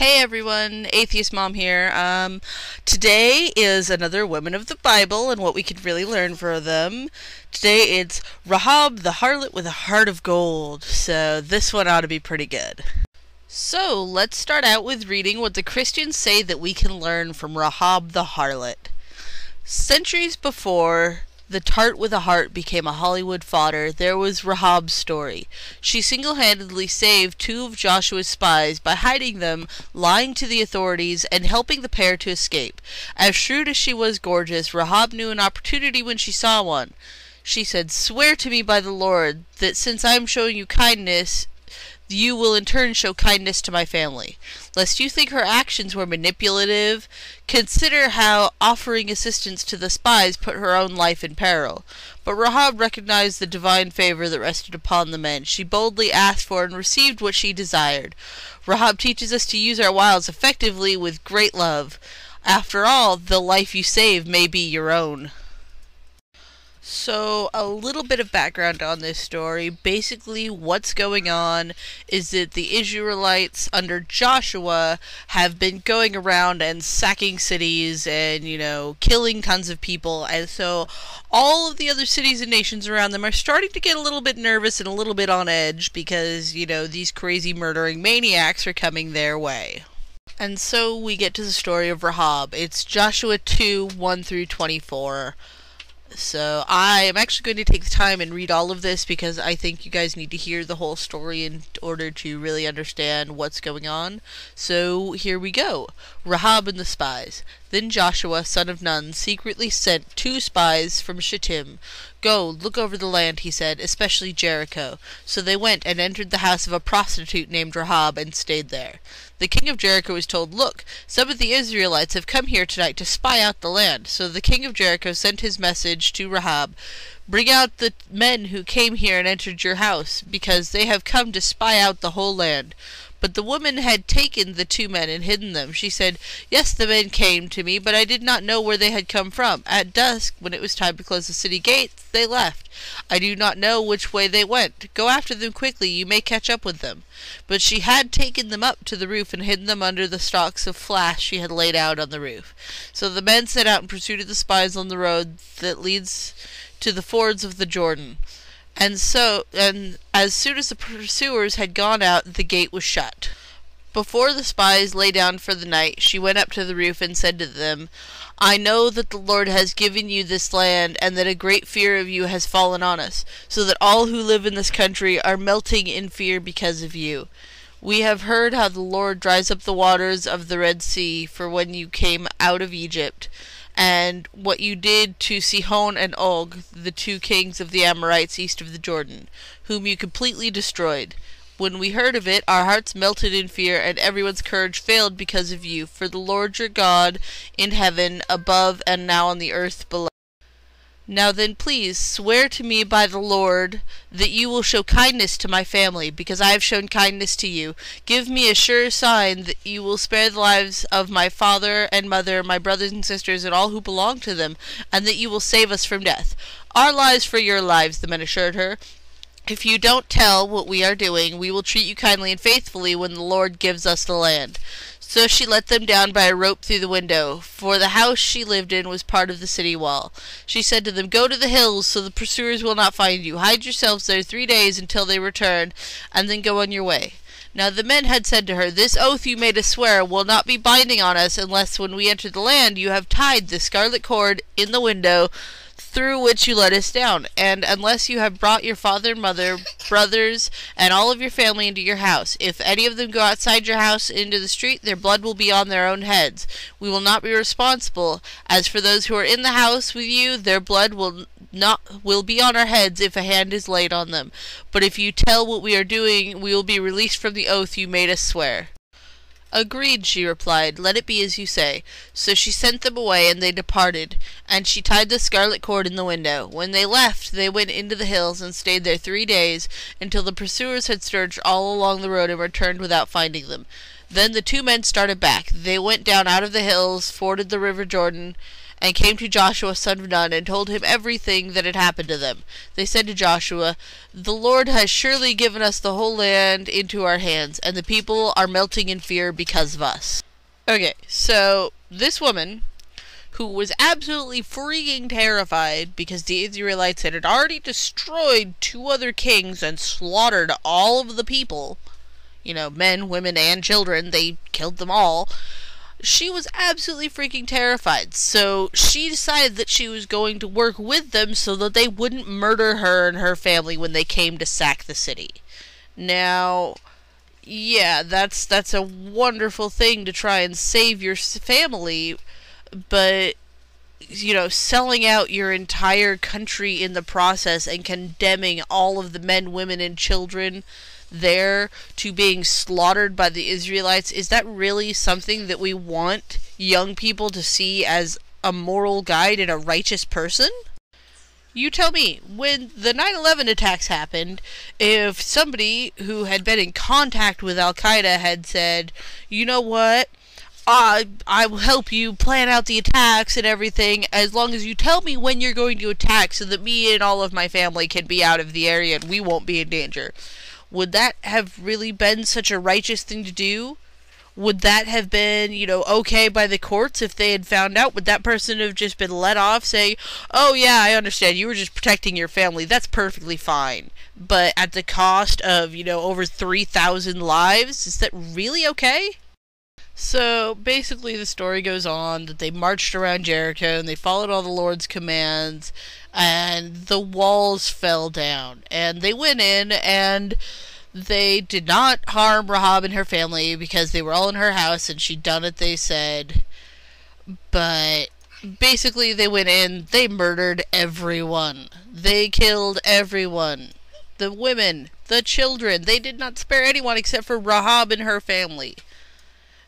Hey everyone, Atheist Mom here. Today is another Women of the Bible and what we could really learn from them. Today it's Rahab the Harlot with a Heart of Gold, so this one ought to be pretty good. So let's start out with reading what the Christians say that we can learn from Rahab the Harlot. Centuries before the tart with a heart became a Hollywood fodder, there was Rahab's story. She single-handedly saved two of Joshua's spies by hiding them, lying to the authorities, and helping the pair to escape. As shrewd as she was gorgeous, Rahab knew an opportunity when she saw one. She said, "Swear to me by the Lord that since I am showing you kindness, you will in turn show kindness to my family. Lest you think her actions were manipulative, consider how offering assistance to the spies put her own life in peril." But Rahab recognized the divine favor that rested upon the men. She boldly asked for and received what she desired. Rahab teaches us to use our wiles effectively with great love. After all, the life you save may be your own. So, a little bit of background on this story. Basically, what's going on is that the Israelites under Joshua have been going around and sacking cities and, killing tons of people. And so, all of the other cities and nations around them are starting to get a little bit nervous and a little bit on edge because, these crazy murdering maniacs are coming their way. And so, we get to the story of Rahab. It's Joshua 2, 1 through 24. So I am actually going to take the time and read all of this because I think you guys need to hear the whole story in order to really understand what's going on. So here we go. Rahab and the spies. Then Joshua, son of Nun, secretly sent 2 spies from Shittim. "Go, look over the land," he said, "especially Jericho." So they went and entered the house of a prostitute named Rahab and stayed there. The king of Jericho was told, "Look, some of the Israelites have come here tonight to spy out the land." So the king of Jericho sent his message to Rahab, "Bring out the men who came here and entered your house, because they have come to spy out the whole land." But the woman had taken the 2 men and hidden them. She said, "Yes, the men came to me, but I did not know where they had come from. At dusk, when it was time to close the city gates, they left. I do not know which way they went. Go after them quickly, you may catch up with them." But she had taken them up to the roof and hidden them under the stalks of flax she had laid out on the roof. So the men set out in pursuit of the spies on the road that leads to the fords of the Jordan. And as soon as the pursuers had gone out, the gate was shut. Before the spies lay down for the night, she went up to the roof and said to them, "I know that the Lord has given you this land, and that a great fear of you has fallen on us, so that all who live in this country are melting in fear because of you. We have heard how the Lord dries up the waters of the Red Sea for when you came out of Egypt, and what you did to Sihon and Og, the 2 kings of the Amorites east of the Jordan, whom you completely destroyed. When we heard of it, our hearts melted in fear, and everyone's courage failed because of you, for the Lord your God in heaven above and now on the earth below. Now then, please, swear to me by the Lord that you will show kindness to my family, because I have shown kindness to you. Give me a sure sign that you will spare the lives of my father and mother, my brothers and sisters, and all who belong to them, and that you will save us from death." "Our lives for your lives," the men assured her. "If you don't tell what we are doing, we will treat you kindly and faithfully when the Lord gives us the land." So she let them down by a rope through the window, for the house she lived in was part of the city wall. She said to them, "Go to the hills so the pursuers will not find you. Hide yourselves there 3 days until they return, and then go on your way." Now the men had said to her, "This oath you made us swear will not be binding on us unless when we enter the land you have tied the scarlet cord in the window through which you let us down, and unless you have brought your father, mother, brothers, and all of your family into your house. If any of them go outside your house into the street, their blood will be on their own heads. We will not be responsible. As for those who are in the house with you, their blood will be on our heads if a hand is laid on them. But if you tell what we are doing, we will be released from the oath you made us swear." "Agreed," she replied. "Let it be as you say." So she sent them away, and they departed, and she tied the scarlet cord in the window. When they left, they went into the hills and stayed there 3 days, until the pursuers had searched all along the road and returned without finding them. Then the 2 men started back. They went down out of the hills, forded the river Jordan, and came to Joshua son of Nun and told him everything that had happened to them. They said to Joshua, "The Lord has surely given us the whole land into our hands, and the people are melting in fear because of us." Okay, so this woman, who was absolutely freaking terrified because the Israelites had already destroyed 2 other kings and slaughtered all of the people, men, women, and children, they killed them all. She was absolutely freaking terrified, so she decided that she was going to work with them so that they wouldn't murder her and her family when they came to sack the city. Now, yeah, that's a wonderful thing to try and save your family, but selling out your entire country in the process and condemning all of the men, women, and children there to being slaughtered by the Israelites, is that really something that we want young people to see as a moral guide and a righteous person? You tell me, when the 9/11 attacks happened, if somebody who had been in contact with Al-Qaeda had said, "You know what? I will help you plan out the attacks and everything as long as you tell me when you're going to attack so that me and all of my family can be out of the area and we won't be in danger." Would that have really been such a righteous thing to do? Would that have been, okay by the courts if they had found out? Would that person have just been let off saying, "Oh yeah, I understand, you were just protecting your family, that's perfectly fine"? But at the cost of, over 3,000 lives, is that really okay? So, basically the story goes on that they marched around Jericho and they followed all the Lord's commands and the walls fell down. And they went in and they did not harm Rahab and her family because they were all in her house and she'd done it, they said. But basically they went in, they murdered everyone. They killed everyone. The women, the children, they did not spare anyone except for Rahab and her family.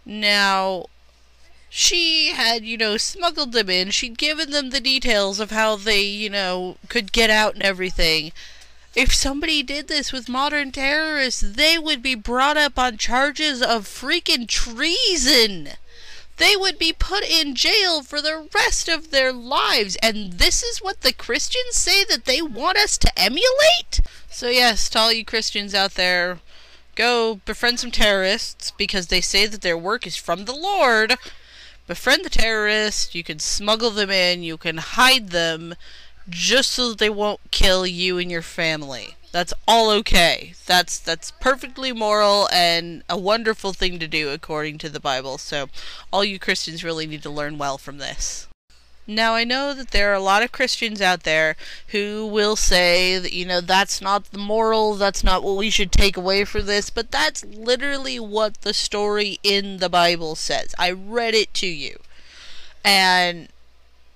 Now, she had, smuggled them in. She'd given them the details of how they, could get out and everything. If somebody did this with modern terrorists, they would be brought up on charges of freaking treason. They would be put in jail for the rest of their lives. And this is what the Christians say that they want us to emulate? So yes, to all you Christians out there, go befriend some terrorists because they say that their work is from the Lord. Befriend the terrorists, you can smuggle them in, you can hide them, just so that they won't kill you and your family. That's all okay. That's perfectly moral and a wonderful thing to do according to the Bible. So all you Christians really need to learn well from this. Now, I know that there are a lot of Christians out there who will say that, that's not the moral, that's not what we should take away from this, but that's literally what the story in the Bible says. I read it to you. And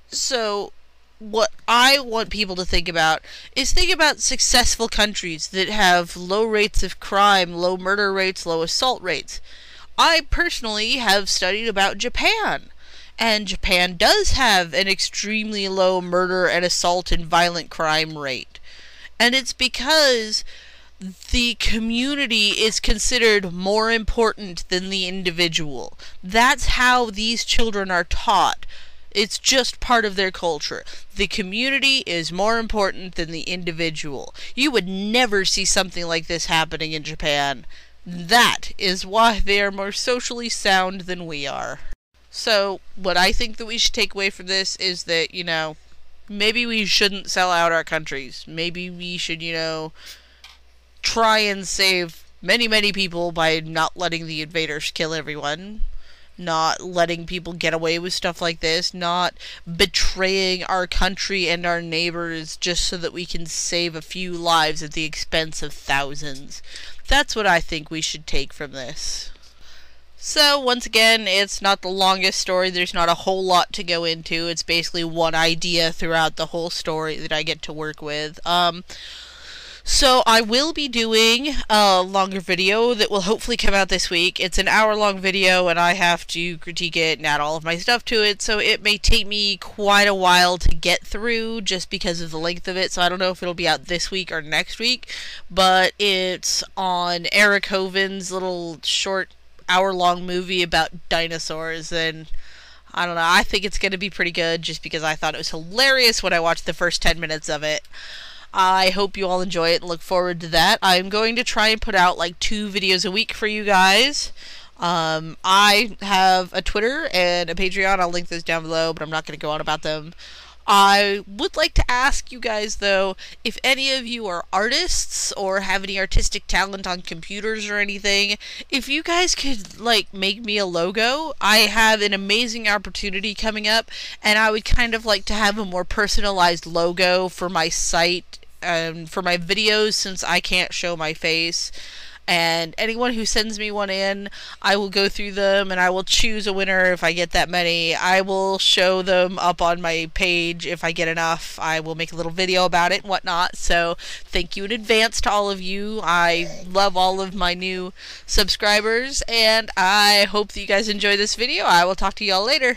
so, what I want people to think about is successful countries that have low rates of crime, low murder rates, low assault rates. I personally have studied about Japan. And Japan does have an extremely low murder and assault and violent crime rate. And it's because the community is considered more important than the individual. That's how these children are taught. It's just part of their culture. The community is more important than the individual. You would never see something like this happening in Japan. That is why they are more socially sound than we are. So, what I think that we should take away from this is that, maybe we shouldn't sell out our countries. Maybe we should, try and save many, many people by not letting the invaders kill everyone. Not letting people get away with stuff like this. Not betraying our country and our neighbors just so that we can save a few lives at the expense of thousands. That's what I think we should take from this. So, once again, it's not the longest story. There's not a whole lot to go into. It's basically one idea throughout the whole story that I get to work with. So I will be doing a longer video that will hopefully come out this week. It's an hour-long video, and I have to critique it and add all of my stuff to it, so it may take me quite a while to get through just because of the length of it, so I don't know if it'll be out this week or next week, but it's on Eric Hoven's little short hour-long movie about dinosaurs, and I don't know. I think it's going to be pretty good just because I thought it was hilarious when I watched the first 10 minutes of it. I hope you all enjoy it and look forward to that. I'm going to try and put out like 2 videos a week for you guys. I have a Twitter and a Patreon. I'll link those down below, but I'm not going to go on about them. I would like to ask you guys, though, if any of you are artists or have any artistic talent on computers or anything, if you guys could, like, make me a logo. I have an amazing opportunity coming up, and I would kind of like to have a more personalized logo for my site and for my videos since I can't show my face. And anyone who sends me one in, I will go through them and I will choose a winner if I get that many. I will show them up on my page if I get enough. I will make a little video about it and whatnot. So thank you in advance to all of you. I love all of my new subscribers, and I hope that you guys enjoy this video. I will talk to y'all later.